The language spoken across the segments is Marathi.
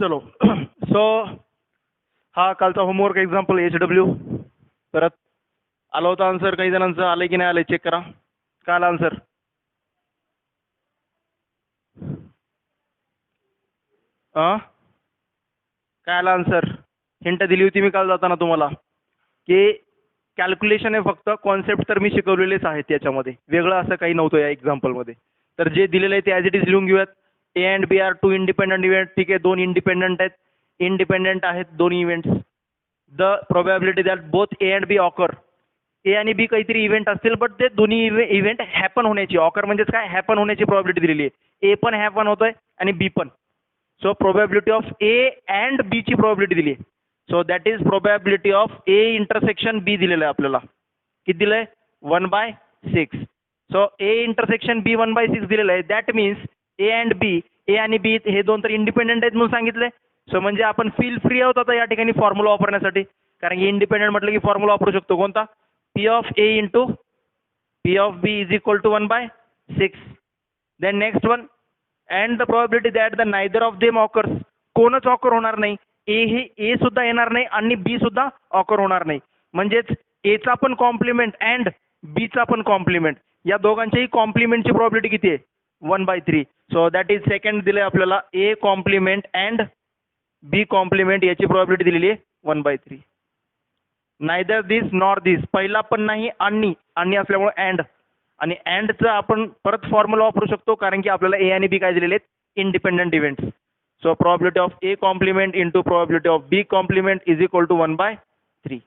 चलो सो हा कालचा होमवर्क एक्झाम्पल HW परत आला होता आन्सर. काही जणांचं आलंय की नाही आलंय चेक करा. काय आला आन्सर? काय आला आन्सर? हिंट दिली होती मी काल जाताना तुम्हाला की कॅल्क्युलेशन आहे, फक्त कॉन्सेप्ट तर मी शिकवलेलेच आहेत याच्यामध्ये, वेगळं असं काही नव्हतं या एक्झाम्पलमध्ये. तर जे दिलेलं आहे ते ॲज इट इज लिहून घेऊयात. A and B are two independent event. ठीक आहे, दोन इंडिपेंडंट आहेत, इंडिपेंडंट आहेत दोन्ही events. The probability that both A and B occur. A आणि बी काहीतरी इव्हेंट असतील, बट ते दोन्ही इव्हेंट हॅपन होण्याची, ऑकर म्हणजेच काय, हॅपन होण्याची प्रोबॅबिलिटी दिलेली आहे. ए पण हॅपन होतोय आणि बी पण. So probability of A and B ची प्रोबॅबिलिटी दिली आहे. So that is probability of A intersection B दिलेलं आहे आपल्याला. किती दिलं आहे? 1/6. सो ए इंटरसेक्शन बी 1/6 दिलेलं आहे. दॅट मीन्स ए अँड बी, ए आणि बी हे दोन तर इंडिपेंडंट आहेत म्हणून सांगितलंय. सो म्हणजे आपण फील फ्री आहोत आता या ठिकाणी फॉर्म्युला वापरण्यासाठी, कारण की इंडिपेंडंट म्हटलं की फॉर्म्युला वापरू शकतो. कोणता? P of A into P of B is equal to 1/6. Then next one, and the probability that the neither of them occurs. कोणच ऑकर होणार नाही. ए सुद्धा येणार नाही आणि बी सुद्धा ऑकर होणार नाही. म्हणजेच एचा पण कॉम्प्लिमेंट अँड बीचा पण कॉम्प्लिमेंट, या दोघांच्याही कॉम्प्लिमेंटची प्रोबॅबिलिटी किती आहे? 1/3. सो दॅट इज सेकंड दिले आपल्याला, A complement and B complement याची प्रोबॅबिलिटी दिलेली आहे 1/3. नायदर दिस नॉर दिस, पहिला पण नाही आणि असल्यामुळे अँड, आणि अँडचं आपण परत फॉर्म्युला वापरू शकतो, कारण की आपल्याला ए आणि बी काय दिलेले आहेत? Independent events. So probability of A complement into probability of B complement is equal to 1/3.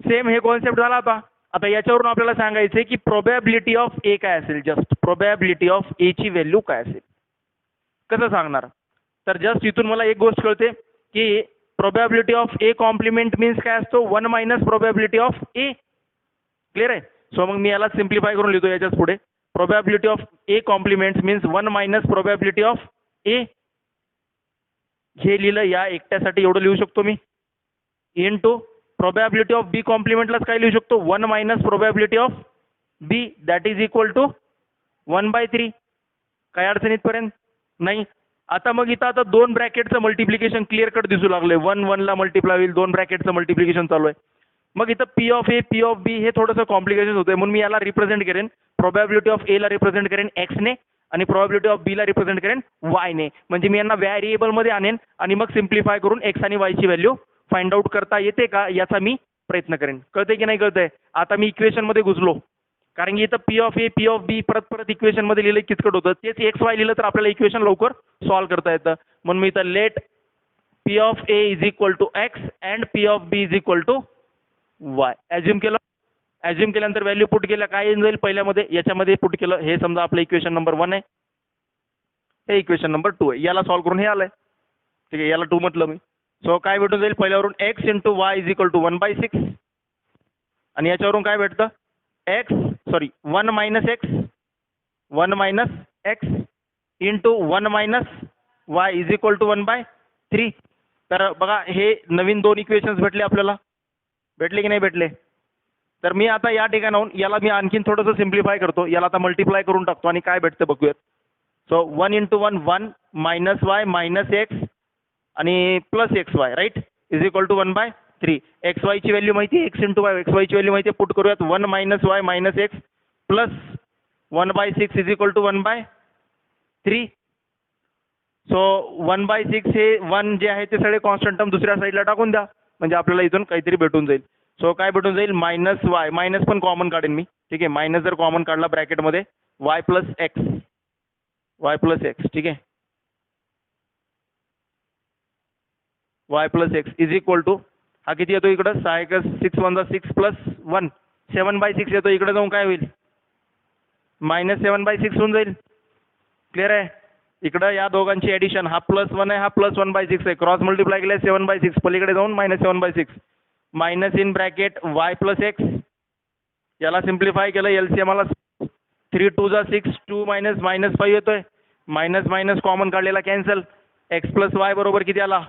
Same हे कॉन्सेप्ट झाला. आता याच्यावरून आपल्याला सांगायचं आहे की प्रोबॅबिलिटी ऑफ ए काय असेल. जस्ट प्रोबॅबिलिटी ऑफ ए ची व्हॅल्यू काय असेल, कसं सांगणार? तर जस्ट इथून मला एक गोष्ट कळते की probability of A complement means काय असतो? 1 minus probability of A. Clear आहे? सो मग मी याला सिम्प्लिफाय करून लिहितो याच्याच पुढे. Probability of A complement means 1 minus probability of A. हे लिहिलं या एकट्यासाठी, एवढं लिहू शकतो मी. इनटू प्रोबॅबिलिटी ऑफ बी कॉम्प्लिमेंटलाच काय लिहू शकतो? 1 minus probability of B that is equal to 1/3. काय अडचण इथपर्यंत नाही. आता मग इथं आता दोन ब्रॅकेटचं मल्टिप्लिकेशन क्लिअर कट दिसू लागले. 1 1 ला मल्टिप्लाय होईल, दोन ब्रॅकेटचं मल्टिप्लिकेशन चालू आहे. मग इथं P of A P of B हे थोडंसं कॉम्प्लिकेशन होतंय, म्हणून मी याला रिप्रेझेंट करेन, प्रोबॅबिलिटी ऑफ ए ला रिप्रेझेंट करेन एक्सने आणि प्रोबॅबिलिटी ऑफ बी ला रिप्रेझेंट करेन वायने. म्हणजे मी यांना व्हॅरिएबलमध्ये आणेन आणि मग सिम्प्लिफाय करून एक्स आणि वायची व्हॅल्यू फाइंड आउट करता येते का याचा मी प्रयत्न करेन. कळतंय की नाही कळतंय? आता मी इक्वेशनमध्ये घुसलो, कारण की इथं P of A P of B परत इक्वेशनमध्ये लिहिलं किचकट होतं. तेच एक्स वाय लिहिलं तर आपल्याला इक्वेशन लवकर सॉल्व्ह करता येतं. म्हणून मी इथं let P of A is equal to X and P of B is equal to Y assume केलं. ॲज्युम केल्यानंतर व्हॅल्यू पुट केल्या काय येऊन जाईल? पहिल्यामध्ये याच्यामध्ये पुट केलं, हे समजा आपलं इक्वेशन नंबर 1 आहे, हे इक्वेशन नंबर 2 आहे. याला सॉल्व्ह करून हे आलंय. ठीक आहे, याला 2 म्हटलं मी. सो काय भेटून जाईल? पहिल्यावरून X into Y is equal to 1/6 आणि याच्यावरून काय भेटतं? X 1 minus X into 1 minus Y is equal to 1/3. तर बघा हे नवीन दोन इक्वेशन्स भेटले आपल्याला. भेटले की नाही भेटले? तर मी आता या ठिकाणाहून याला मी आणखीन थोडंसं सिम्प्लिफाय करतो. याला आता मल्टिप्लाय करून टाकतो आणि काय भेटतं बघूयात. So 1 into 1 minus Y minus X आणि plus X Y right is equal to 1/3. X वायची व्हॅल्यू माहिती आहे, एक्स इंटू वाय एक्स वायची व्हॅल्यू माहिती आहे. पुट करूयात 1 minus Y minus X plus 1/6 is equal to 1/3. So 1/6 हे 1 जे आहे ते सगळे कॉन्स्टंट टर्म दुसऱ्या साईडला टाकून द्या, म्हणजे आपल्याला इथून काहीतरी भेटून जाईल. सो काय भेटून जाईल? मायनस वाय, मायनस पण कॉमन काढेन मी. ठीक आहे, मायनस जर कॉमन काढला ब्रॅकेटमध्ये वाय प्लस एक्स, ठीक आहे, Y plus X is equal to हा किती येतो इकडं? 6 1 6 प्लस 1 7/6 येतो. इकडे जाऊन काय होईल? मायनस 7/6 होऊन जाईल. क्लिअर आहे? इकडं या दोघांची ॲडिशन, हा प्लस 1 आहे, हा प्लस 1/6 आहे, क्रॉस मल्टिप्लाय केलं 7/6, पलीकडे जाऊन minus 7/6 minus in bracket Y plus x. याला सिम्प्लिफाय केलं, LCM आला 3 2 6 2 मायनस मायनस 5 येतोय. मायनस मायनस कॉमन काढलेला कॅन्सल. एक्स प्लस वाय बरोबर किती आला?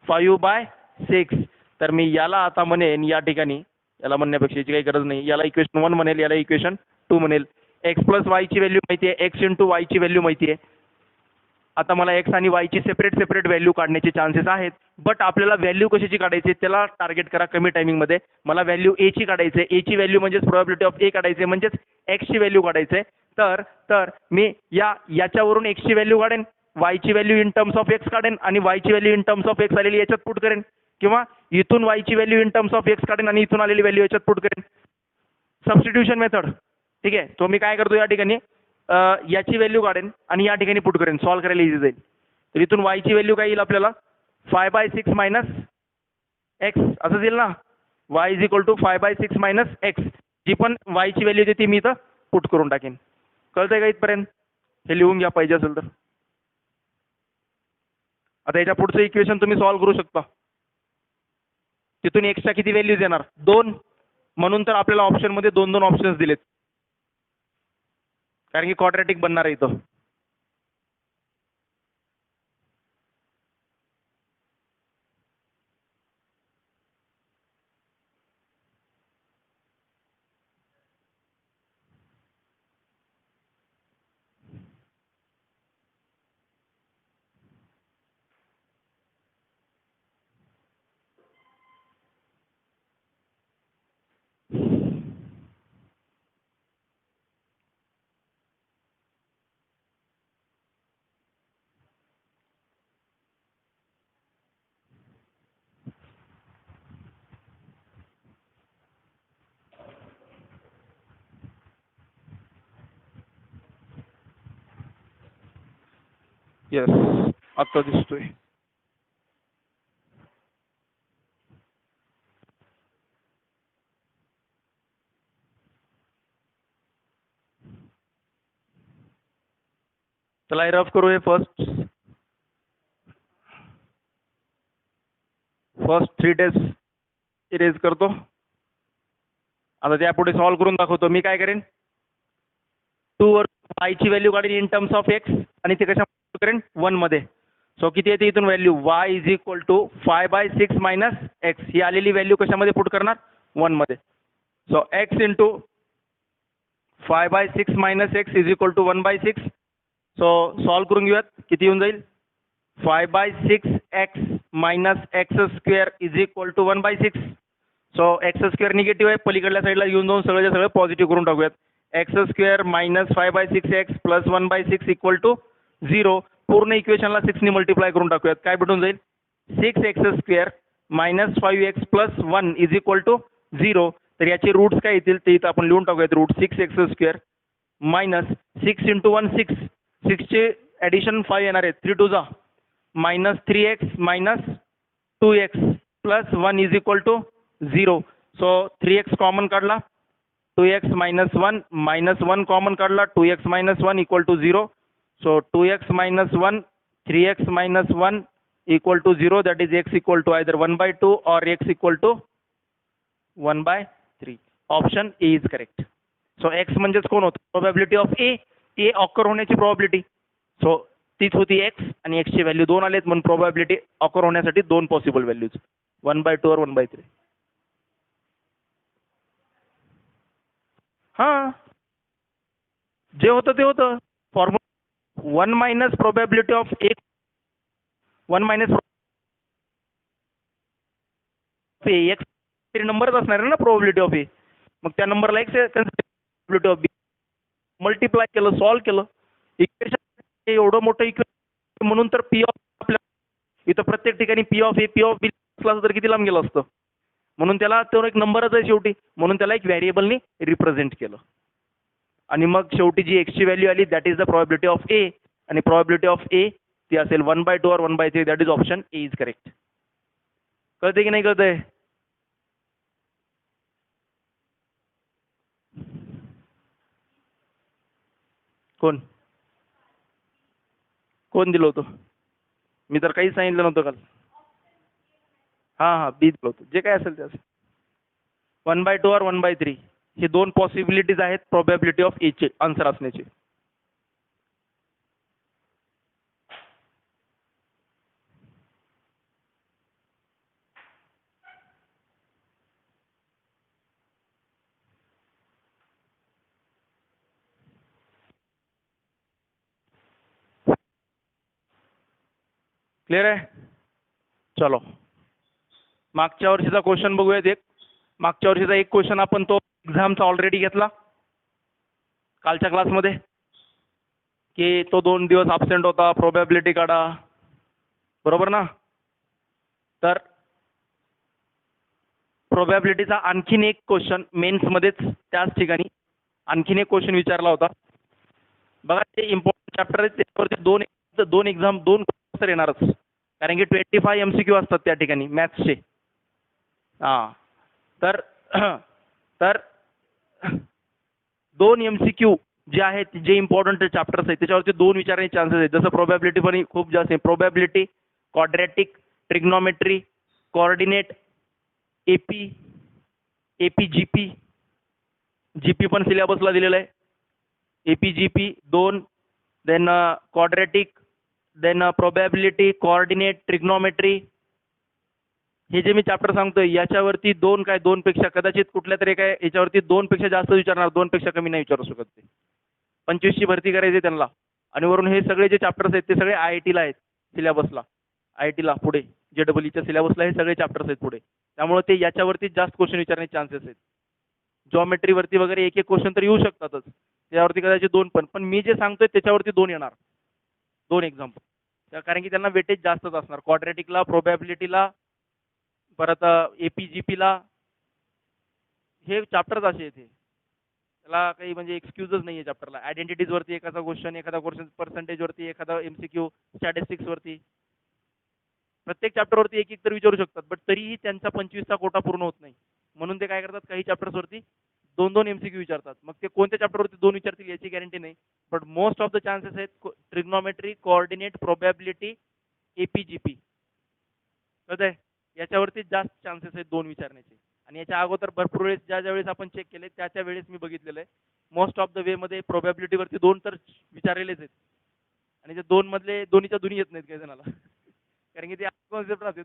5/6. तर मी याला आता म्हणेन या ठिकाणी, याला म्हणण्यापेक्षा याची काही गरज नाही, याला इक्वेशन 1 म्हणेल, याला इक्वेशन 2 म्हणेल. एक्स प्लस वायची व्हॅल्यू माहिती आहे, एक्स इंटू वायची व्हॅल्यू माहिती आहे. आता मला एक्स आणि वायची सेपरेट व्हॅल्यू काढण्याचे चान्सेस आहेत. बट आपल्याला व्हॅल्यू कशाची काढायची त्याला टार्गेट करा कमी टायमिंगमध्ये. मला व्हॅल्यू एची काढायची आहे. एची व्हॅल्यू म्हणजेच प्रोबॅबिलिटी ऑफ ए काढायची म्हणजेच एक्सची व्हॅल्यू काढायची आहे. तर मी याच्यावरून एक्सची व्हॅल्यू काढेन, वायची value in terms of X काढेन आणि वायची value in terms of X आलेली याच्यात पुट करेन, किंवा इथून वायची value in terms of X काढेन आणि इथून आलेली व्हॅल्यू याच्यात पुट करेन. Substitution method. ठीक आहे. तो मी काय करतो या ठिकाणी याची व्हॅल्यू काढेन आणि या ठिकाणी पुट करेन. सॉल्व्ह करायला इझी जाईल. तर इथून वायची व्हॅल्यू काय येईल आपल्याला 5/6 मायनस एक्स असं येईल ना. Y is equal to 5/6 minus X. जी पण वायची व्हॅल्यू येते ती मी इथं पुट करून टाकेन. कळतंय का इथपर्यंत? हे लिहून घ्या पाहिजे असेल तर. आता याच्या पुढचं इक्वेशन तुम्ही सॉल्व्ह करू शकता. तिथून एक्सच्या किती व्हॅल्यूज येणार? 2. म्हणून तर आपल्याला ऑप्शनमध्ये 2 ऑप्शन्स दिलेत, कारण की क्वाड्रॅटिक बनणार आहे इथं. येस, आता दिसतोय. चला रफ करू. हे फर्स्ट 3 डेज इरेज करतो. आता त्यापुढे सॉल्व्ह करून दाखवतो. मी काय करेन, 2 वर वायची व्हॅल्यू काढेन इन टर्म्स ऑफ एक्स आणि ते कशा करेन 1 मध्ये. सो किती येते इथून value? Y is equal to 5/6 minus X. ही आलेली व्हॅल्यू कशामध्ये पुट करणार? 1 मध्ये. So X into 5/6 minus X is equal to 1/6. So solve करून घेऊयात. किती येऊन जाईल? 5/6 X minus X square is equal to 1/6. So X square negative आहे, पलीकडल्या साईडला येऊन जाऊन सगळं पॉझिटिव्ह करून टाकूयात. X square minus 5/6 X plus 1/6 equal to 0. पूर्ण इक्वेशनला 6 ने मल्टिप्लाय करून टाकूयात. काय भेटून जाईल? 6 X square minus 5 X plus 1 is equal to 0. तर याचे रूट्स काय येतील ते इथं आपण लिहून टाकूयात. Root 6 X square minus 6 into 1 6. 6चे ॲडिशन 5 येणार आहे. 3 2 जा minus 3x minus 2x plus 1 is equal to 0. So 3x common काढला, 2x मायनस 1 मायनस 1 कॉमन काढला, 2x minus 1 equal to 0. So 2x minus 1 3x minus 1 equal to 0. That is x equal to either 1/2 or x equal to 1/3. Option A is correct. So x म्हणजेच कोण होतं? प्रोबॅबिलिटी ऑफ ए ऑकर होण्याची प्रोबॅबिलिटी. सो तीच होती एक्स आणि एक्सची व्हॅल्यू 2 आलेत, म्हणून प्रोबॅबिलिटी ऑकर होण्यासाठी 2 पॉसिबल व्हॅल्यूज 1/2 और 1/3. हां, जे होतं ते होतं. Formula 1 minus probability of A 1 minus x तरी नंबरच असणार आहे ना प्रोबॅबिलिटी ऑफ ए. मग त्या नंबरला X probability of B multiply केलं, सॉल्व्ह केलं. इक्वेशन एवढं मोठं इक्वेशन म्हणून तर पी ऑफ आपल्या इथं प्रत्येक ठिकाणी P of A P of B असलं तर किती लांब गेलं असतं. म्हणून त्याला तो एक नंबरच आहे शेवटी, म्हणून त्याला एक व्हेरिएबलनी रिप्रेझेंट केलं. आणि मग शेवटी जी एक्सची व्हॅल्यू आली that is the probability of A. आणि प्रोबॅबिलिटी ऑफ ए ती असेल 1/2 or 1/3. That is option A is correct. कळते की नाही कळतंय? कोण कोण दिलं होतं? मी तर काहीच सांगितलं नव्हतं काल. हां बी दिलं होतं. जे काय असेल ते असेल. 1/2 और 1/3 हे 2 पॉसिबिलिटीज आहेत प्रोबॅबिलिटी ऑफ एचे आन्सर असण्याचे. क्लिअर आहे? चलो मागच्या वर्षीचा क्वेश्चन बघूयात. मागच्या वर्षीचा एक क्वेश्चन आपण तो एक्झामचा ऑलरेडी घेतला कालच्या क्लासमध्ये, की तो 2 दिवस अब्सेंट होता, प्रोबॅबिलिटी काढा, बरोबर ना? तर प्रोबॅबिलिटीचा आणखीन एक क्वेश्चन मेन्समध्येच त्याच ठिकाणी आणखीन एक क्वेश्चन विचारला होता बघा. ते इम्पॉर्टंट चॅप्टर आहे, त्याच्यावरती दोन एक्झाम 2 क्वेश्चन येणारच, कारण की 25 MCQ असतात त्या ठिकाणी मॅथ्सचे. हां तर तर 2 MCQ जे आहेत, जे इम्पॉर्टंट चॅप्टर्स आहेत त्याच्यावरती 2 विचारण्याचे चान्सेस आहेत. जसं प्रोबॅबिलिटी पण खूप जास्त आहे. Probability, quadratic, trigonometry, coordinate, AP, GP, GP पण सिलेबसला दिलेलं आहे. AP GP 2, then quadratic, then probability, coordinate, trigonometry, हे जे मी चॅप्टर सांगतोय याच्यावरती 2 पेक्षा कदाचित कुठल्या तरी काय याच्यावरती 2 पेक्षा जास्त विचारणार, 2 पेक्षा कमी नाही विचारू शकत. ते 25ची भरती करायची त्यांना. आणि वरून हे सगळे जे चॅप्टर्स आहेत ते सगळे IITला आहेत सिलेबसला, IITला पुढे JEEच्या सिलेबसला हे सगळे चॅप्टर्स आहेत पुढे. त्यामुळे ते याच्यावरती जास्त क्वेश्चन विचारण्याचे चान्सेस आहेत. जॉमेट्रीवरती वगैरे एक क्वेश्चन तर येऊ शकतातच, त्यावरती कदाचित 2 पण मी जे सांगतोय त्याच्यावरती 2 येणार, 2 एक्झाम्पल, कारण की त्यांना वेटेज जास्तच असणार. क्वाड्रॅटिकला, प्रोबॅबिलिटीला, परत AP GPला हे चॅप्टर्स असे आहेत. त्याला काही म्हणजे एक्सक्यूजच नाही आहे चॅप्टरला. आयडेंटिटीजवरती एखादा क्वेश्चन पर्सेंटेजवरती एखादा MCQ, स्टॅटिस्टिक्सवरती, प्रत्येक चॅप्टरवरती एक तर विचारू शकतात. बट तरीही त्यांचा 25चा कोटा पूर्ण होत नाही, म्हणून ते काय करतात, काही चॅप्टर्सवरती 2 MCQ विचारतात. मग ते कोणत्या चॅप्टरवरती 2 विचारतील याची गॅरंटी नाही, but most of the chances आहेत trigonometry, coordinate, probability, AP GP कळतंय, याच्यावरती जास्त चान्सेस आहेत 2 विचारण्याचे. आणि याच्या अगोदर भरपूर वेळेस ज्या वेळेस आपण चेक केले त्या वेळेस मी बघितलेलं आहे मोस्ट ऑफ द वे मध्ये प्रोबॅबिलिटीवरती 2 तर विचारलेलेच आहेत. आणि ते 2 मधले दोन्हीच्या दोन्ही येत नाहीत काही जणाला कारण की ते कॉन्सेप्ट राहतात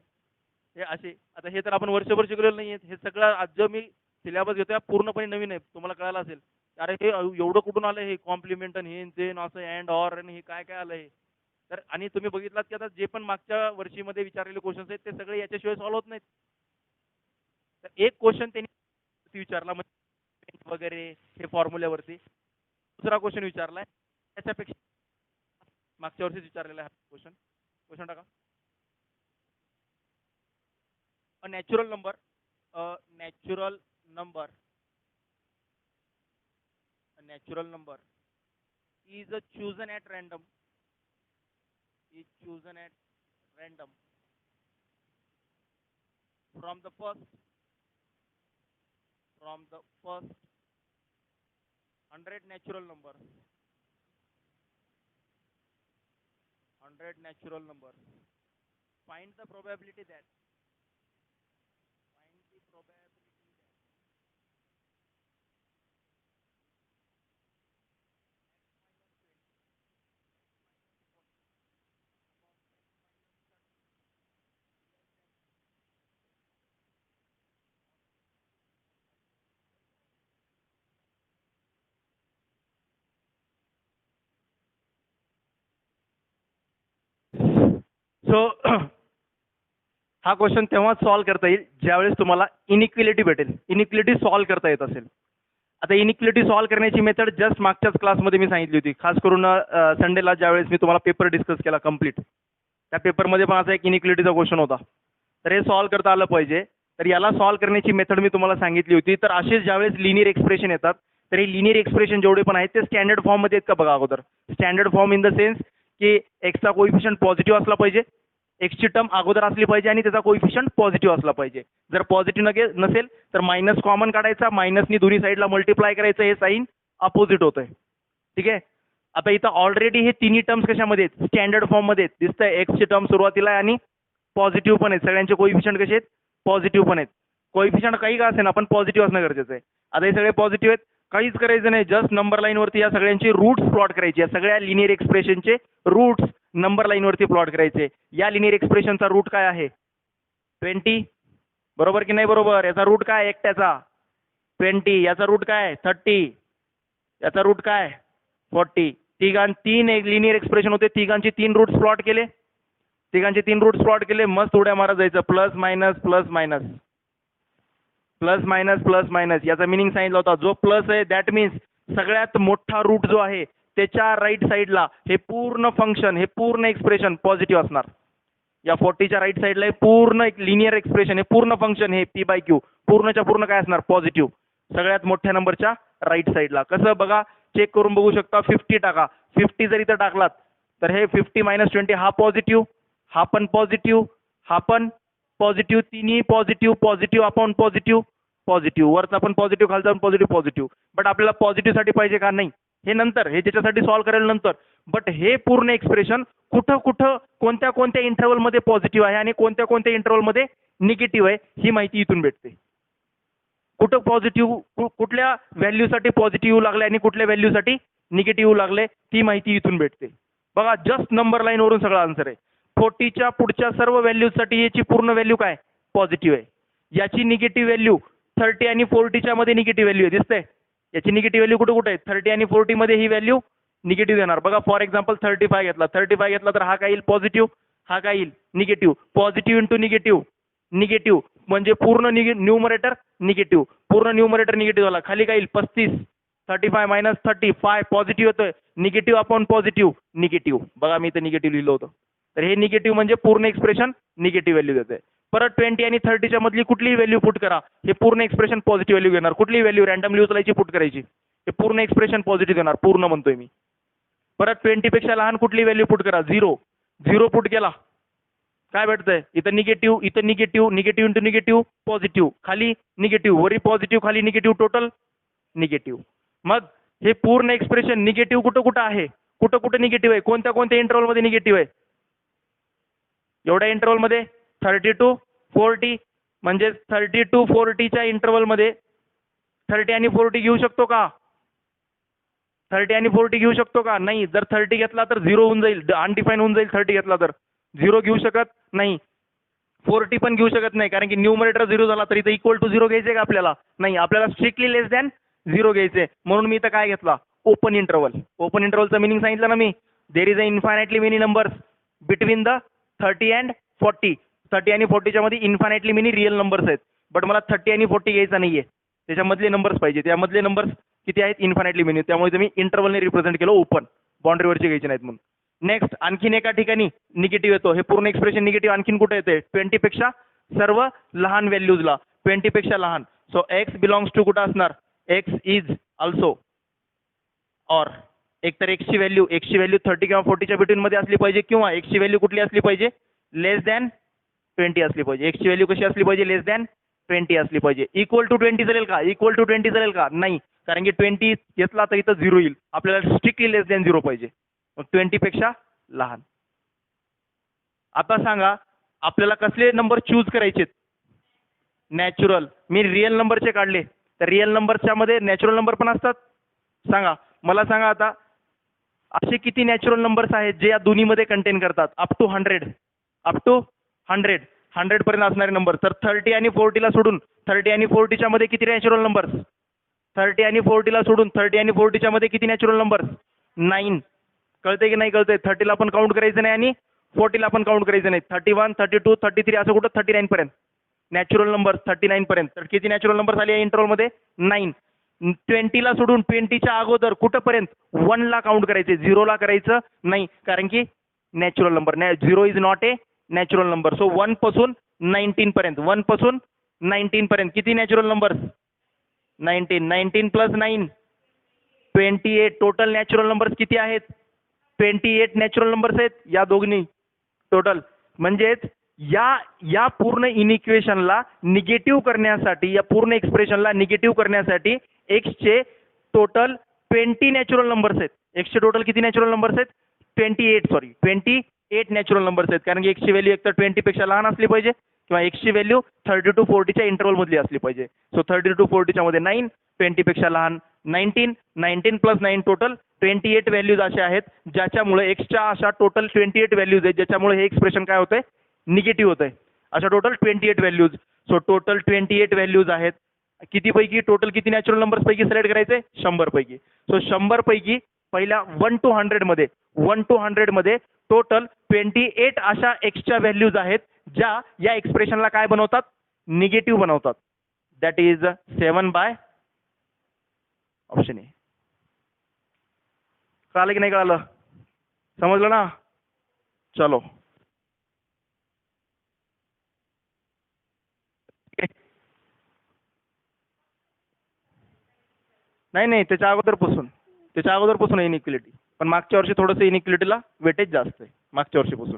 हे असे. आता हे तर आपण वर्षभर शिकलेलं नाही आहे, हे सगळं आज जो मी सिलेबस घेतोय पूर्णपणे नवीन आहे. तुम्हाला कळालं असेल अरे हे एवढं कुठून आलं, हे कॉम्प्लिमेंट आणि हे ते असं अँड ऑर आणि हे काय काय आलं हे. तर आणि तुम्ही बघितलात की आता जे पण मागच्या वर्षीमध्ये विचारलेले क्वेश्चन्स आहेत ते सगळे याच्याशिवाय सॉल्व्ह होत नाहीत. तर एक क्वेश्चन त्यांनी विचारला म्हणजे वगैरे हे फॉर्म्युल्यावरती, दुसरा क्वेश्चन विचारलाय त्याच्यापेक्षा मागच्या वर्षीच विचारलेला आहे क्वेश्चन टाका. A natural number is chosen at random from the first 100 natural numbers. Find the probability that so हा क्वेश्चन तेव्हाच सॉल्व्ह करता येईल ज्यावेळेस तुम्हाला इनइक्विलिटी भेटेल, इनइक्विलिटी सॉल्व्ह करता येत असेल. आता इनइक्विलिटी सॉल्व्ह करण्याची मेथड जस्ट मागच्याच क्लासमध्ये मी सांगितली होती, खास करून संडेला ज्यावेळेस मी तुम्हाला पेपर डिस्कस केला कम्प्लीट, त्या पेपरमध्ये पण असा एक इनइक्विलिटीचा क्वेश्चन होता. तर हे सॉल्व्ह करता आलं पाहिजे. तर याला सॉल्व्ह करण्याची मेथड मी तुम्हाला सांगितली होती. तर असेच ज्यावेळेस लिनियर एक्सप्रेशन येतात तर हे लिनियर एक्सप्रेशन जेवढे पण आहेत ते स्टँडर्ड फॉर्ममध्ये आहेत का बघा अगोदर. Standard form in the sense की एक्सचा कोइफिशियंट पॉझिटिव्ह असला पाहिजे, एक्सची टर्म अगोदर असली पाहिजे आणि त्याचा कोइफिशियंट पॉझिटिव्ह असला पाहिजे. जर पॉझिटिव्ह नसेल तर मायनस कॉमन काढायचा, मायनसनी दोन्ही साईडला मल्टिप्लाय करायचं, हे साईन अपोजिट होतंय. ठीक आहे. आता इथं ऑलरेडी हे तिन्ही टर्म्स कशामध्ये आहेत, स्टँडर्ड फॉर्ममध्ये आहेत. दिसतंय एक्सची टर्म सुरुवातीला आहे आणि पॉझिटिव्ह पण आहेत, सगळ्यांचे कोइफिशियंट कसे आहेत, पॉझिटिव्ह पण आहेत. कोइफिशियंट काही का असेल ना, पण पॉझिटिव्ह असणं गरजेचं आहे. आता हे सगळे पॉझिटिव्ह आहेत, काहीच करायचं नाही, जस्ट नंबर लाईनवरती या सगळ्यांची रूट्स प्लॉट करायची, या सगळ्या लिनियर एक्सप्रेशनचे रूट्स नंबर लाईनवरती प्लॉट करायचे. या लिनियर एक्सप्रेशनचा रूट काय आहे, 20, बरोबर की नाही बरोबर. याचा रूट काय एकट्याचा 20, याचा रूट काय 30, याचा रूट काय 40. तीन लिनियर एक्सप्रेशन होते, तिघांची 3 रूट्स प्लॉट केले, तिघांचे 3 रूट्स प्लॉट केले, मस्त उड्या मारत जायचं, plus minus plus minus plus minus plus minus. याचा मिनिंग सांगितला होता. जो प्लस आहे दॅट मीन्स सगळ्यात मोठा रूट जो आहे त्याच्या राईट साईडला हे पूर्ण फंक्शन, हे पूर्ण एक्सप्रेशन पॉझिटिव्ह असणार. या 40च्या राईट साईडला हे पूर्ण एक लिनियर एक्सप्रेशन, हे पूर्ण फंक्शन, हे पी बाय क्यू पूर्णच्या पूर्ण काय असणार, पॉझिटिव्ह. सगळ्यात मोठ्या नंबरच्या राईट साईडला. कसं बघा, चेक करून बघू शकता. 50 टाका. 50 जर इथं टाकलात तर हे 50 - 20 हा पॉझिटिव्ह, हा पण पॉझिटिव्ह, हा पण पॉझिटिव्ह, तिन्ही positive, positive upon positive, positive. वरचा पण पॉझिटिव्ह, खालचा पण पॉझिटिव्ह, पॉझिटिव्ह. बट आपल्याला पॉझिटिव्ह साठी पाहिजे का, नाही, हे नंतर, हे त्याच्यासाठी सॉल्व्ह करायला नंतर. बट हे पूर्ण एक्सप्रेशन कुठं कुठं कोणत्या कोणत्या इंटरव्हलमध्ये पॉझिटिव्ह आहे आणि कोणत्या कोणत्या इंटरव्हलमध्ये निगेटिव्ह आहे ही माहिती इथून भेटते. कुठं पॉझिटिव्ह, कुठल्या व्हॅल्यूसाठी पॉझिटिव्ह लागले आणि कुठल्या व्हॅल्यूसाठी निगेटिव्ह लागले ती माहिती इथून भेटते. बघा, जस्ट नंबर लाईनवरून सगळं आन्सर आहे. 40च्या पुढच्या सर्व व्हॅल्यूजसाठी याची पूर्ण व्हॅल्यू काय, पॉझिटिव्ह आहे. याची निगेटिव्ह व्हॅल्यू 30 आणि 40च्या मध्ये निगेटिव्ह व्हॅल्यू आहे, दिसतंय. याची निगेटिव्ह व्हॅल्यू कुठं कुठे आहे, 30 आणि 40 मध्ये ही व्हॅल्यू निगेटिव्ह देणार. बघा, फॉर एक्झाम्पल 35 घेतला, 35 घेतला तर हा काय येईल, पॉझिटिव्ह, हा काय येईल, negative. Positive into negative, negative म्हणजे पूर्ण न्यूमरेटर निगेटिव्ह, पूर्ण न्यूमरेटर निगेटिव्ह झाला. खाली काय येईल, 35, 35 - 35 पॉझिटिव्ह येतोय, निगेटिव्ह अपॉन पॉझिटिव्ह, निगेटिव्ह. बघा, मी इथं निगेटिव्ह लिहिलं होतं. तर हे निगेटिव्ह म्हणजे पूर्ण एक्सप्रेशन निगेटिव्ह व्हॅल्यू देते. परत 20 आणि 30च्या मधली कुठलीही व्हॅल्यू पुट करा, हे पूर्ण एक्सप्रेशन पॉझिटिव्ह व्हॅल्यू घेणार. कुठलीही व्हॅल्यू रँडमली उचलायची, पुट करायची, हे पूर्ण एक्सप्रेशन पॉझिटिव्ह देणार. पूर्ण म्हणतोय मी. परत 20 पेक्षा लहान कुठली व्हॅल्यू पुट करा, 0, 0 पुट केला, काय भेटतंय, इथं निगेटिव्ह, इथं negative, negative into negative, positive, खाली निगेटिव्ह, वरी पॉझिटिव्ह, खाली निगेटिव्ह, टोटल निगेटिव्ह. मग हे पूर्ण एक्सप्रेशन निगेटिव्ह कुठं कुठं आहे, कुठं कुठं निगेटिव्ह आहे, कोणत्या कोणत्या इंटरव्हलमध्ये निगेटिव्ह आहे. एवढ्या इंटरव्हलमध्ये 30 to 40, म्हणजे 30 to 40च्या इंटरव्हलमध्ये 30 आणि 40 घेऊ शकतो का, 30 आणि 40 घेऊ शकतो का, नाही. जर 30 घेतला तर 0 होऊन जाईल, अनडिफाईन होऊन जाईल. 30 घेतला तर 0 घेऊ शकत नाही, 40 पण घेऊ शकत नाही, कारण की न्यूमरेटर 0 झाला तर इथं इक्वल टू 0 घ्यायचे का आपल्याला, नाही. आपल्याला स्ट्रिक्टली लेस दॅन 0 घ्यायचे. म्हणून मी इथं काय घेतला, ओपन इंटरव्हल. ओपन इंटरव्हलचं मिनिंग सांगितलं ना मी, there is a infinitely many numbers between the 30 and 40. 30 आणि 40च्या मध्ये इन्फायनाइटली मेनी रिअल नंबर्स आहेत. बट मला 30 आणि 40 घ्यायचा नाहीये, त्याच्यामधले नंबर्स पाहिजे. त्यामधले नंबर्स किती आहेत, इन्फायनाइटली मेनी. त्यामुळे मी इंटरव्हलने रिप्रेझेंट केलं ओपन, बाउंड्रीवरचे घ्यायचे नाहीत म्हणून. नेक्स्ट, आणखीन एका ठिकाणी निगेटिव्ह येतो. हे पूर्ण एक्सप्रेशन निगेटिव्ह आणखीन कुठे येते, 20 पेक्षा सर्व लहान व्हॅल्यूजला, 20 पेक्षा लहान. सो एक्स बिलॉंग्स टू कुठं असणार, एक्स इज ऑल्सो ऑर. एकतर एक्सची व्हॅल्यू 30 किंवा 40च्या बिटवीन मध्ये असली पाहिजे, किंवा एक्सची व्हॅल्यू कुठली असली पाहिजे, लेस दॅन 20 असली पाहिजे. एक्सची व्हॅल्यू कशी असली पाहिजे, लेस दॅन 20 असली पाहिजे. इक्वल टू 20 चालेल का, इक्वल टू 20 चालेल का, नाही, कारण की 20 घेतला तर इथं 0 येईल. आपल्याला स्ट्रिक्टली लेस दॅन 0 पाहिजे, मग 20 पेक्षा लहान. आता सांगा, आपल्याला कसले नंबर चूज करायचे, नॅचरल. मी रिअल नंबरचे काढले, तर रिअल नंबरच्या मध्ये नॅचरल नंबर पण असतात. सांगा मला, सांगा आता, असे किती नॅचरल नंबर्स आहेत जे या दोन्हीमध्ये कंटेन करतात, अप टू 100, अप टू 100 पर्यंत असणारे नंबर. तर 30 आणि 40ला सोडून 30 आणि 40च्या मध्ये किती नॅचरल नंबर्स, 30 आणि 40ला सोडून 30 आणि 40च्या मध्ये किती नॅचरल नंबर्स, 9. कळते की नाही कळते, 30ला पण काउंट करायचं नाही आणि 40ला पण काउंट करायचं नाही. 31, 32, 33 असं कुठं 39 पर्यंत नॅचरल नंबर, 39 पर्यंत. तर किती नॅचरल नंबर्स आले या इंटरव्हलमध्ये, 9. 20ला सोडून 20च्या अगोदर कुठंपर्यंत 1ला काउंट करायचे, 0ला करायचं नाही, कारण की natural number, 0 is not a natural number. So 1 पासून 19 पर्यंत, 1 पासून 19 पर्यंत किती natural numbers, 19. 19 plus 9, 28. Total natural numbers किती आहेत, 28 नॅचरल नंबर्स आहेत या दोघी टोटल. म्हणजेच या पूर्ण इनइक्वेशनला निगेटिव्ह करण्यासाठी, या पूर्ण एक्सप्रेशनला निगेटिव्ह करण्यासाठी एक्सचे टोटल 20 नॅचरल नंबर्स आहेत. एक्सचे टोटल किती नॅचरल नंबर्स आहेत, 28 नॅचरल नंबर्स आहेत. कारण की एक्सची व्हॅल्यू एकतर 20 पेक्षा लहान असली पाहिजे, किंवा एक्सची व्हॅल्यू 30 to 40च्या इंटरव्हल मधली असली पाहिजे. सो 30 to 40च्या मध्ये 9, 20 पेक्षा लहान 19, 19 प्लस 9 टोटल 28 व्हॅल्यूज असे आहेत, ज्याच्यामुळे एक्सच्या अशा टोटल 28 व्हॅल्यूज आहेत, ज्याच्यामुळे हे एक्सप्रेशन काय होतंय, निगेटिव्ह होतंय. अशा total 28 values. So total 28 values आहेत. किती पैकी, टोटल किती नॅचरल नंबर्स पैकी सिलेक्ट करायचे, 100 पैकी. सो 100 पैकी पहिल्या 1 to 100 मध्ये टोटल 28 अशा एक्सच्या व्हॅल्यूज आहेत ज्या या एक्सप्रेशनला काय बनवतात, निगेटिव्ह बनवतात. That is 7 by option A. कळालं की नाही कळालं, समजलं ना. चलो नाही त्याच्या अगोदरपासून इनइक्विलिटी, पण मागच्या वर्षी थोडंसं इनइक्विलिटीला वेटेज जास्त आहे मागच्या वर्षीपासून.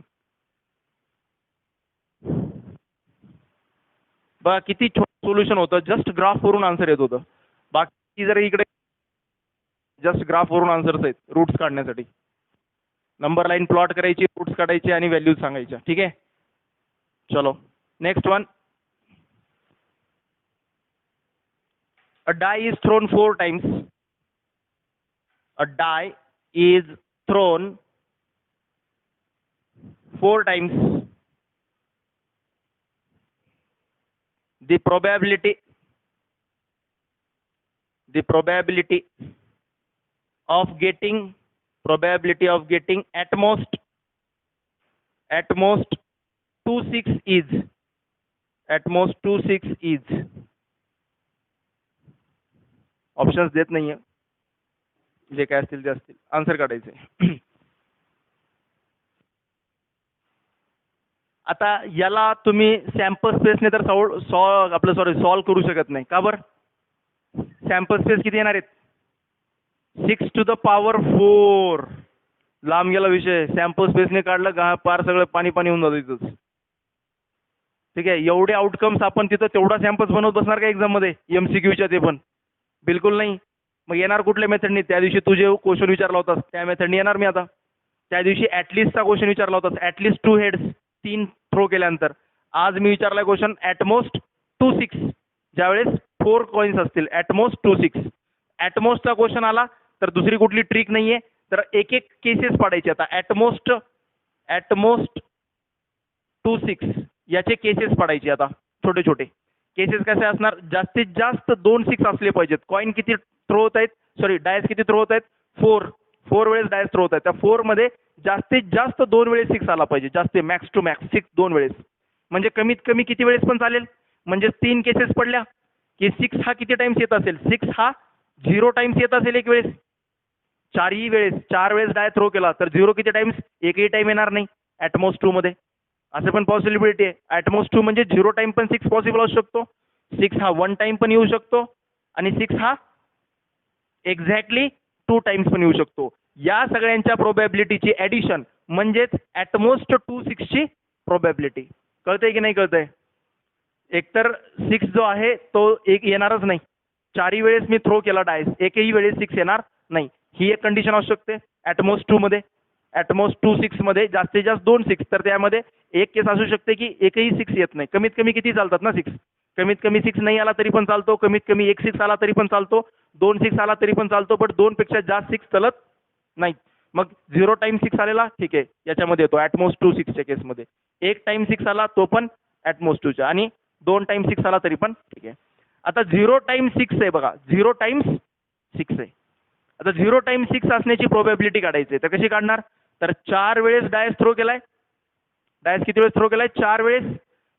बघा किती सोल्युशन होतं, जस्ट ग्राफवरून आन्सर येत होतं. बाकी जर इकडे जस्ट ग्राफवरून आन्सर्स आहेत रूट्स काढण्यासाठी. नंबर लाईन प्लॉट करायची, रूट्स काढायचे आणि व्हॅल्यूज सांगायच्या. ठीक आहे, चलो next one. A die is thrown 4 times. A die is thrown 4 times. The probability of getting at most 26 is options देत नाहीये, जे काय असतील ते असतील, आन्सर काढायचे. आता याला तुम्ही सॅम्पल स्पेसने तर सॉल्व करू शकत नाही. का बरं? सॅम्पल स्पेस किती येणार आहेत, 6 to the power 4. लांब गेला विषय. सॅम्पल स्पेसने काढलं का पार सगळं पाणी होऊन जातं तिथंच. ठीक आहे, एवढे आउटकम्स आपण तिथं तेवढा सॅम्पल्स बनवत बसणार का एक्झाम मध्ये MCQच्या? ते पण बिलकुल नाही. मग येणार कुठल्या मेथडनी? त्या दिवशी तुझे क्वेश्चन विचारला होतास त्या मेथडनी येणार मी आता. त्या दिवशी ॲटलिस्टचा क्वेश्चन विचारला होतास, ॲटलिस्ट 2 हेड्स 3 थ्रो केल्यानंतर. आज मी विचारलाय क्वेश्चन ॲटमोस्ट 2 6, ज्यावेळेस 4 कॉईन्स असतील. ॲटमोस्ट 2 6 ॲटमोस्टचा क्वेश्चन आला तर दुसरी कुठली ट्रिक नाहीये, तर एक केसेस पाडायचे. आता ॲटमोस्ट 2 6 याचे केसेस पाडायचे. आता छोटे छोटे केसेस कसे असणार, जास्तीत जास्त 2 6 असले पाहिजेत. कॉईन किती थ्रो होत आहेत, डायस किती थ्रो होत आहेत, 4 वेळेस डायस थ्रो होत आहेत. त्या 4 मध्ये जास्तीत जास्त 2 वेळेस 6 आला पाहिजे. जास्त मॅक्स टू मॅक्स 6 2 वेळेस, म्हणजे कमीत कमी किती वेळेस पण चालेल. म्हणजे 3 केसेस पडल्या की 6 हा किती टाइम्स येत असेल, 6 हा 0 टाइम्स येत असेल एक वेळेस. 4 वेळेस डाय थ्रो केला तर 0 किती टाइम्स, एकही टाइम येणार नाही ॲटमोस्ट 2 मध्ये. असं पण पॉसिबिलिटी आहे. ॲटमोस्ट 2 म्हणजे 0 टाइम पण 6 पॉसिबल असू शकतो, 6 हा 1 टाइम पण येऊ शकतो, आणि 6 हा एक्झॅक्टली 2 टाइम्स पण येऊ शकतो. या सगळ्यांच्या प्रोबॅबिलिटीची ॲडिशन म्हणजेच ॲटमोस्ट 2 6 ची प्रोबॅबिलिटी. कळतंय की नाही कळतंय? एकतर 6 जो आहे तो एक येणारच नाही. 4 वेळेस मी थ्रो केला डायस, एकही वेळेस 6 येणार नाही. ही एक कंडिशन असू शकते ॲटमोस्ट 2 मध्ये. ॲटमोस्ट 2 6 मध्ये जास्तीत जास्त 2 6, तर त्यामध्ये एक केस असू शकते की एकही 6 येत नाही. कमीत कमी किती चालतात ना 6, कमीत कमी 6 नाही आला तरी पण चालतो, कमीत कमी 1 6 आला तरी पण चालतो, 2 6 आला तरी पण चालतो, पण 2 पेक्षा जास्त 6 चालत नाही. मग 0 टाइम 6 आलेला ठीक आहे, याच्यामध्ये येतो ॲटमोस्ट 2 6 च्या केसमध्ये. 1 टाइम 6 आला तो पण ॲटमोस्ट 2 च्या, आणि 2 टाइम 6 आला तरी पण ठीक आहे. आता 0 टाइम 6 आहे बघा, 0 टाइम्स 6 आहे. आता 0 टाइम 6 असण्याची प्रोबॅबिलिटी काढायची आहे. तर कशी काढणार, तर 4 वेळेस डायस थ्रो केलाय, डायस किती वेळेस थ्रो केलाय, 4 वेळेस,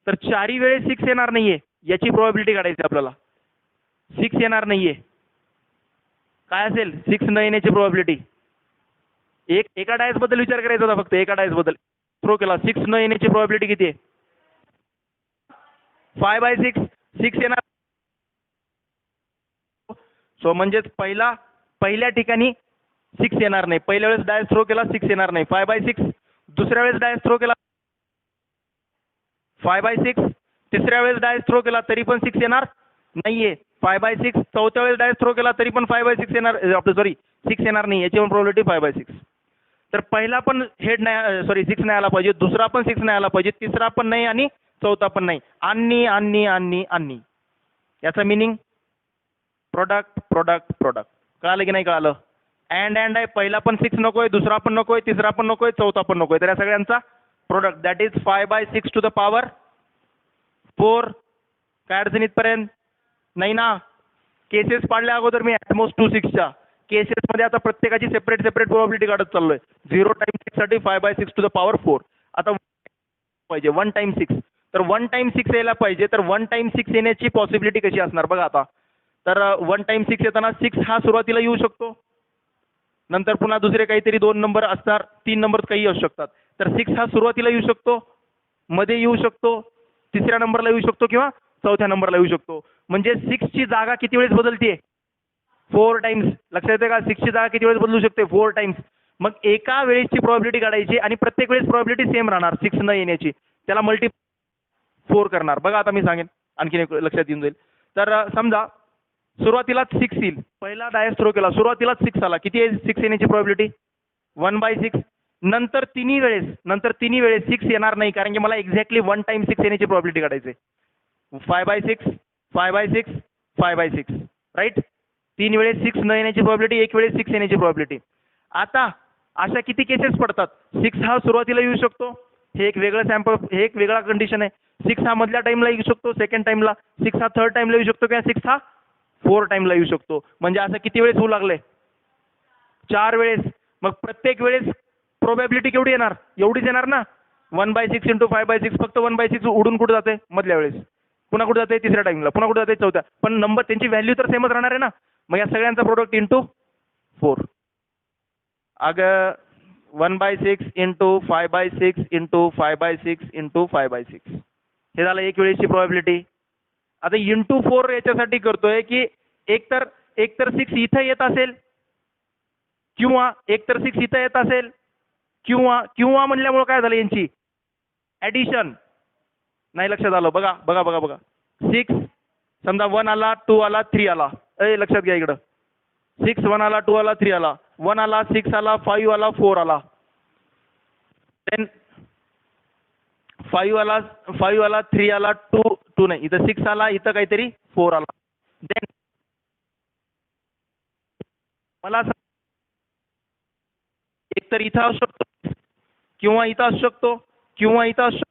तर 4 वेळेस 6 येणार नाहीये, याची प्रोबॅबिलिटी काढायची आपल्याला. 6 येणार नाहीये, काय असेल 6 न येण्याची प्रोबॅबिलिटी. एका डायस बद्दल विचार करायचा होता फक्त, एका डायस बद्दल थ्रो केला, 6 न येण्याची प्रोबॅबिलिटी किती आहे, 5/6. 6 येणार. सो म्हणजेच पहिल्या ठिकाणी 6 येणार नाही. पहिल्या वेळेस डायस थ्रो केला 6 येणार नाही, 5/6. दुसऱ्या वेळेस डायस थ्रो केला 5/6. तिसऱ्या वेळेस डायस थ्रो केला तरी पण 6 येणार नाहीये, 5/6. चौथ्या वेळेस डायस थ्रो केला तरी पण 5/6 येणार, आपलं 6 येणार नाही, याची पण प्रोबॅबिलिटी 5/6. तर पहिला पण हेड नाही, 6 नाही आला पाहिजे, दुसरा पण 6 नाही आला पाहिजे, तिसरा पण नाही, आणि चौथा पण नाही. आणि याचा मिनिंग प्रोडक्ट. कळालं की नाही कळालं? अँड आहे, पहिला पण 6 नकोय, दुसरा पण नकोय, तिसरा पण नकोय, चौथा पण नकोय, तर या सगळ्यांचा product that is 5/6 to the power 4. काय अडचण इथपर्यंत नाही ना? केसेस पाडल्या अगोदर मी ॲटमोस्ट 2 6 च्या, केसेसमध्ये आता प्रत्येकाची सेपरेट प्रोबॅबिलिटी काढत चाललोय. 0 टाइम्स 6 साठी 5/6 टू द पॉवर 4. आता पाहिजे 1 टाइम्स 6, तर 1 टाइम्स 6 यायला पाहिजे. तर 1 टाइम्स 6 येण्याची पॉसिबिलिटी कशी असणार बघा आता. तर 1 टाइम्स 6 येताना 6 हा सुरुवातीला येऊ शकतो, नंतर पुन्हा दुसरे काहीतरी 2 नंबर असणार, 3 नंबर काही असू शकतात. तर 6 हा सुरुवातीला येऊ शकतो, मध्ये येऊ शकतो, तिसऱ्या नंबरला येऊ शकतो किंवा चौथ्या नंबरला येऊ शकतो. म्हणजे 6 ची जागा किती वेळेस बदलते? 4 टाइम्स. लक्षात येते का? 6 ची जागा किती वेळेस बदलू शकते? 4 टाइम्स. मग एका वेळेसची प्रोबॅबिलिटी काढायची आणि प्रत्येक वेळेस प्रोबॅबिलिटी सेम राहणार 6 न येण्याची. त्याला मल्टी 4 करणार. बघा आता मी सांगेन, आणखीन एक लक्षात येऊन जाईल. तर समजा सुरुवातीलाच 6 येईल, पहिला डायस थ्रो केला, सुरुवातीलाच 6 आला, किती आहे 6 येण्याची प्रोबॅबिलिटी? 1/6. नंतर तिन्ही वेळेस 6 येणार नाही, कारण की मला एक्झॅक्टली 1 टाइम 6 येण्याची प्रोबॅबिलिटी काढायची. 5/6, 5/6, 5/6, राईट. 3 वेळेस 6 न येण्याची प्रोबॅबिलिटी, 1 वेळेस 6 येण्याची प्रोबॅबिलिटी. आता अशा किती केसेस पडतात? 6 हा सुरुवातीला येऊ शकतो, हे एक वेगळं सॅम्पल, हे एक वेगळा कंडिशन आहे. 6 हा मधल्या टाइमला येऊ शकतो, सेकंड टाइमला. 6 हा थर्ड टाइमला येऊ शकतो किंवा 6 हा 4 टाइमला येऊ शकतो. म्हणजे असं किती वेळेस होऊ लागले? 4 वेळेस. मग प्रत्येक वेळेस प्रोबॅबिलिटी केवढी येणार? एवढीच येणार ना. 1/6 × 5/6. फक्त 1/6 उडून कुठे जाते? मधल्या वेळेस. पुन्हा कुठे जाते? तिसऱ्या टाइमला. पुन्हा कुठे जाते? चौथ्या. पण नंबर त्यांची व्हॅल्यू तर सेमच राहणार आहे ना. मग या सगळ्यांचा प्रोडक्ट इंटू 4. अगं 1/6 × 5/6 × 5/6 × 5/6 हे झालं एक वेळेची प्रोबॅबिलिटी. आता इंटू 4 याच्यासाठी करतोय की एकतर 6 इथं येत असेल, किंवा एकतर 6 इथं येत असेल, किंवा म्हणल्यामुळे काय झालं, यांची ॲडिशन नाही लक्षात आलं. बघा बघा बघा बघा 6 समजा 1 आला, 2 आला, 3 आला. लक्षात घ्या इकडं. 6 1 आला, 2 आला, 3 आला, 1 आला, 6 आला, 5 आला, 4 आला, देन 5 आला, 3 आला, 2 नाही, इथं 6 आला, इथं काहीतरी 4 आला. देन मला एकतर इथं असू शकतो, किंवा इथं असू शकतो, किंवा इथं असू शकतो.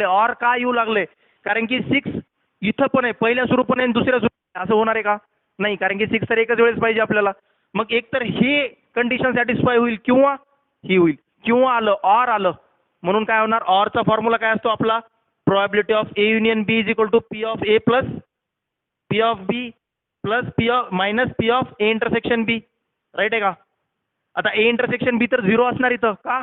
ऑर का येऊ लागले? कारण की 6 इथं पण आहे, पहिल्या स्वरूप पण आहे आणि दुसऱ्या स्वरूप असं होणार आहे का? नाही, कारण की 6 तर एकच वेळेस पाहिजे आपल्याला. मग एकतर हे कंडिशन सॅटिस्फाय होईल किंवा ही होईल, किंवा आलं ऑर आलं. म्हणून काय होणार? ऑरचा फॉर्म्युला काय असतो आपला? Probability of A union B is equal to P of A plus P of B plus minus P of A intersection B. Right आहे का? आता ए इंटरसेक्शन बी तर 0 असणार इथं का?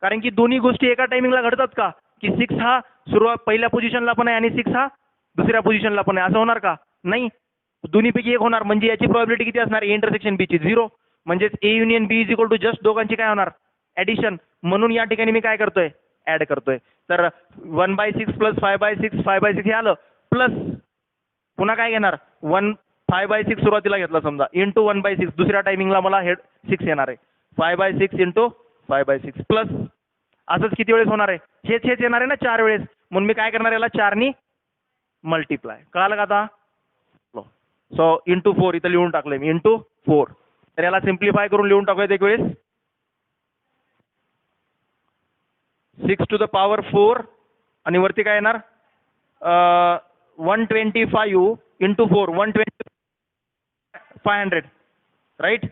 कारण की दोन्ही गोष्टी एका टायमिंगला घडतात का? की 6 हा सुरुवात पहिल्या पोझिशनला पण आहे आणि 6 हा दुसऱ्या पोझिशनला पण आहे, असं होणार का? नाही, दोन्हीपैकी एक होणार. म्हणजे याची प्रोबॅबिलिटी किती असणार? ए इंटरसेक्शन बी ची 0. म्हणजेच A union B is equal to just दोघांची काय होणार? ॲडिशन. म्हणून या ठिकाणी मी काय करतोय? ॲड करतोय. तर 1/6 प्लस 5/6, 5/6 हे आलं, प्लस पुन्हा काय घेणार? 5/6 सुरुवातीला घेतला समजा, इंटू 1/6 दुसऱ्या टायमिंगला मला हेड 6 येणार आहे. 5/6 इंटू 5/6 प्लस असंच किती वेळेस होणार आहे? हेच येणार आहे ना 4 वेळेस. म्हणून मी काय करणार? याला 4 नी मल्टिप्लाय. कळालं का आता? सो इंटू 4 इथं लिहून टाकलंय मी, इंटू 4. तर याला सिम्प्लिफाय करून लिहून टाकूयात एक वेळेस. 6 टू द पॉवर 4 आणि वरती काय येणार? 125 इंटू 4, 120, 500, राईट.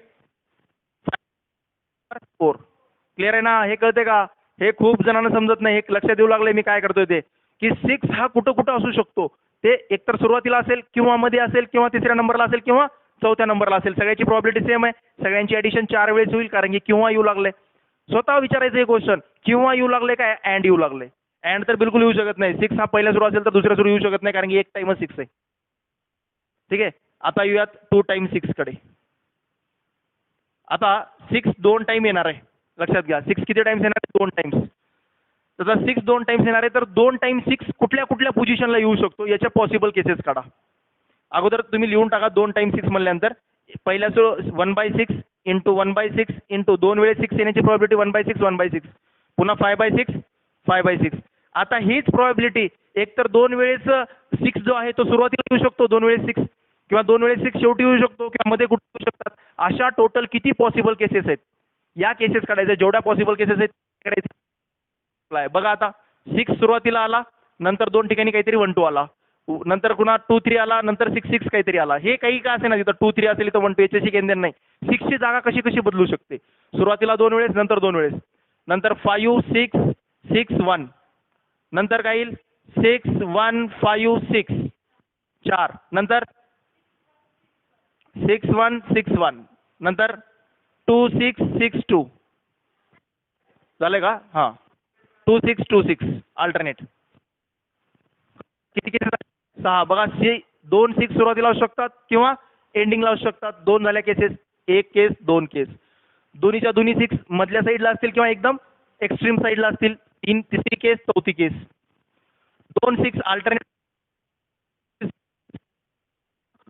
4 क्लिअर आहे ना? हे कळते का? हे खूप जणांना समजत नाही. हे लक्षात येऊ लागले मी काय करतोय ते, की 6 हा कुठं कुठं असू शकतो. ते एकतर सुरुवातीला असेल, किंवा मध्ये असेल, किंवा तिसऱ्या नंबरला असेल, किंवा चौथ्या नंबरला असेल. सगळ्याची प्रोबॅबिलिटी सेम आहे. सगळ्यांची ॲडिशन 4 वेळेस होईल, कारण की किंवा येऊ लागले. स्वतः विचारायचं हे क्वेश्चन, किंवा येऊ लागले काय अँड येऊ लागले? अँड तर बिलकुल येऊ शकत नाही. 6 हा पहिला सुरू असेल तर दुसऱ्या सुरू येऊ शकत नाही, कारण की एक टाइमच 6 आहे. ठीक आहे. आता येऊयात 2 टाइम्स 6 कडे. आता 6 2 टाइम येणार आहे. लक्षात घ्या, 6 किती टाइम्स येणार आहे? 2 टाइम्स. तर 6 2 टाइम्स येणार आहे, तर 2 टाइम्स 6 कुठल्या कुठल्या पोझिशनला येऊ शकतो याच्या पॉसिबल केसेस काढा. अगोदर तुम्ही लिहून टाका 2 टाइम्स 6 म्हणल्यानंतर. पहिल्या 1/6 इंटू 1/6 इंटू 2 वेळेस 6 येण्याची प्रोबॅबिलिटी 1/6, 1/6, पुन्हा 5/6, 5/6. आता हीच प्रोबॅबिलिटी एकतर 2 वेळेस 6 जो आहे तो सुरुवातीला येऊ शकतो, 2 वेळेस 6, किंवा 2 वेळेस 6 शेवटी येऊ शकतो, किंवा मध्ये कुठे येऊ शकतात. अशा टोटल किती पॉसिबल केसेस आहेत? या केसेस काढायच्या. जेवढ्या पॉसिबल केसेस आहेत करायचं. बघा आता 6 सुरुवातीला आला, नंतर 2 ठिकाणी काहीतरी 1 2 आला, नंतर पुन्हा 2 3 आला, नंतर 6 6 काहीतरी आला. हे काही का असे ना, तिथं 2 3 असेल तर 1 2 याच्याशी घेणं नाही. 6 ची जागा कशी कशी बदलू शकते. सुरुवातीला 2 वेळेस, नंतर 2 वेळेस, नंतर 5 6 6 1, नंतर काय येईल 6 1 5 6 4, नंतर 6 1 6 1, नंतर 2 6 6 2 झाले का. हां 2 6 2 6 अल्टरनेट. किती केसेस 6. बघा 2 6 सुरुवातीला असू शकतात किंवा एंडिंगला असू शकतात. 2 झाल्या केसेस, 1 केस 2 केस. दोन्हीच्या दोन्ही 6 मधल्या साईडला असतील किंवा एकदम एक्स्ट्रीम साईडला असतील. 3 तिसरी केस, चौथी केस. 2 6 अल्टरनेट.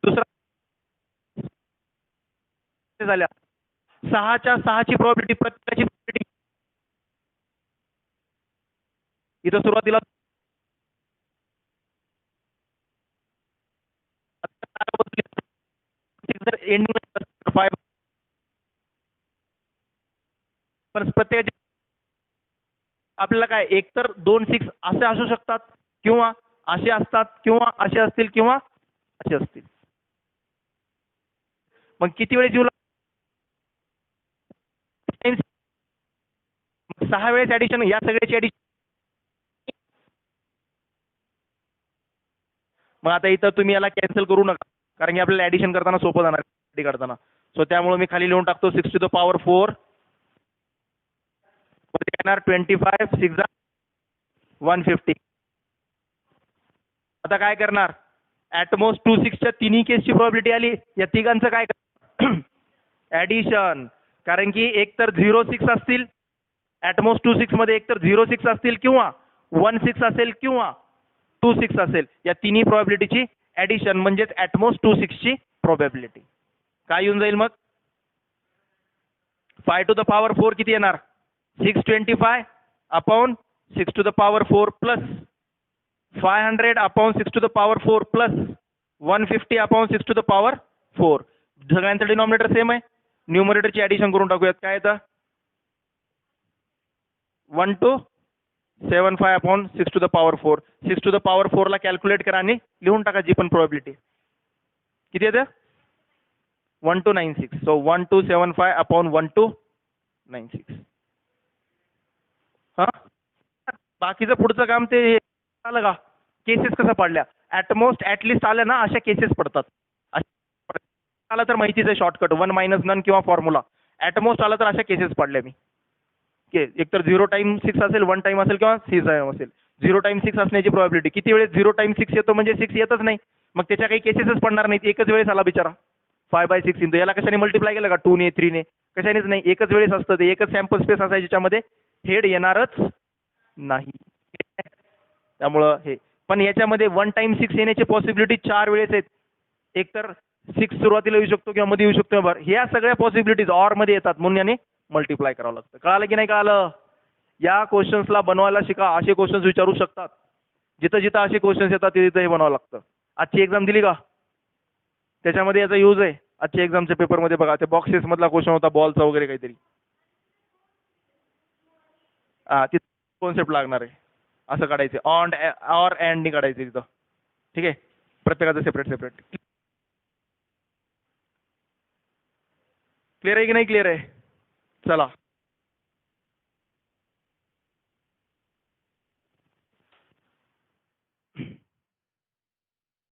दुसरा झाल्या 6च्या 6ची प्रॉबिलिटी, प्रत्येकाची प्रॉबिलिटी इथं सुरुवातीला एंडिंग 5 पण प्रत्येकाची आपल्याला काय एकतर 2 6 असे असू शकतात किंवा असे असतात किंवा असे असतील किंवा असे असतील. मग किती वेळेस येऊ 6 वेळेस ॲडिशन, या सगळ्याची ॲडिशन. मग आता इथं तुम्ही याला कॅन्सल करू नका, कारण की आपल्याला ॲडिशन करताना सोपं जाणार काढताना. सो त्यामुळे मी खाली लिहून टाकतो 6 to the power 4 येणार 25 6 150. आता काय करणार, ॲटमोस्ट 2 6च्या तिन्ही केसची प्रॉबिलिटी आली. या तिघांचं काय ॲडिशन, कारण की एक तर 0 6 असतील ॲटमोस्ट 2 6 मध्ये, एक तर 0 6 असतील किंवा 1 6 असेल किंवा 2 6 असेल. या तिन्ही प्रॉबिलिटीची ॲडिशन म्हणजेच ॲटमोस्ट 2 6ची प्रॉबिलिटी. काय येऊन जाईल मग 5 to the power 4 किती येणार 625 upon 6 to the power 4 plus 500 upon 6 to the power 4 plus 150 upon 6 to the power 4. सगळ्यांचं डिनॉमिनेटर सेम आहे. न्यूमरेटरची ॲडिशन करून टाकूयात. काय येतं 1275 upon 6 to the power 4. 6 to the power 4 ला कॅल्क्युलेट करा आणि लिहून टाका जी पण प्रोबॅबिलिटी किती येतं 1296. So 1275 upon 1296. हां बाकीचं पुढचं काम ते आलं का. केसेस कसं पडल्या ॲटमोस्ट ॲटलिस्ट आल्या ना अशा केसेस पडतात. आला तर माहितीच आहे शॉर्टकट 1 मायनस नन किंवा फॉर्म्युला. ॲटमोस्ट आला तर अशा केसेस पडल्या मी के एकतर 0 टाइम 6 असेल 1 टाइम असेल किंवा 6 टाइम असेल. 0 टाइम 6 असण्याची प्रॉबिलिटी किती वेळेस 0 टाइम 6 येतो म्हणजे 6 येतच नाही. मग त्याच्या काही केसेसच पडणार नाहीत. एकच वेळेस आला बिचारा 5/6 इंटू याला कशाने मल्टिप्लाय केलं का 2 ने 3 ने कशानेच नाही. एकच वेळेस असतं ते. एकच सॅम्पल स्पेस असायची ज्याच्यामध्ये हेड येणारच नाही. त्यामुळं हे पण याच्यामध्ये 1 टाइम 6 येण्याची पॉसिबिलिटी 4 वेळेस आहेत. एकतर 6 सुरुवातीला येऊ शकतो किंवा मध्ये येऊ शकतो. बरं ह्या सगळ्या पॉसिबिलिटीज ऑर मध्ये येतात म्हणून याने मल्टिप्लाय करावं लागतं. कळालं की नाही कळालं. या क्वेश्चन्सला बनवायला शिका. असे क्वेश्चन्स विचारू शकतात. जिथं जिथं असे क्वेश्चन्स येतात तिथं हे बनावं लागतं. आजची एक्झाम दिली का त्याच्यामध्ये याचा यूज आहे. आजच्या एक्झामच्या पेपरमध्ये बघा ते बॉक्सेस मधला क्वेश्चन होता बॉलचा वगैरे काहीतरी. तिथं कॉन्सेप्ट लागणार आहे. असं काढायचं ऑन ऑर अँडनी काढायचं तिथं. ठीक आहे प्रत्येकाचं सेपरेट सेपरेट. क्लिअर आहे की नाही क्लिअर आहे. चला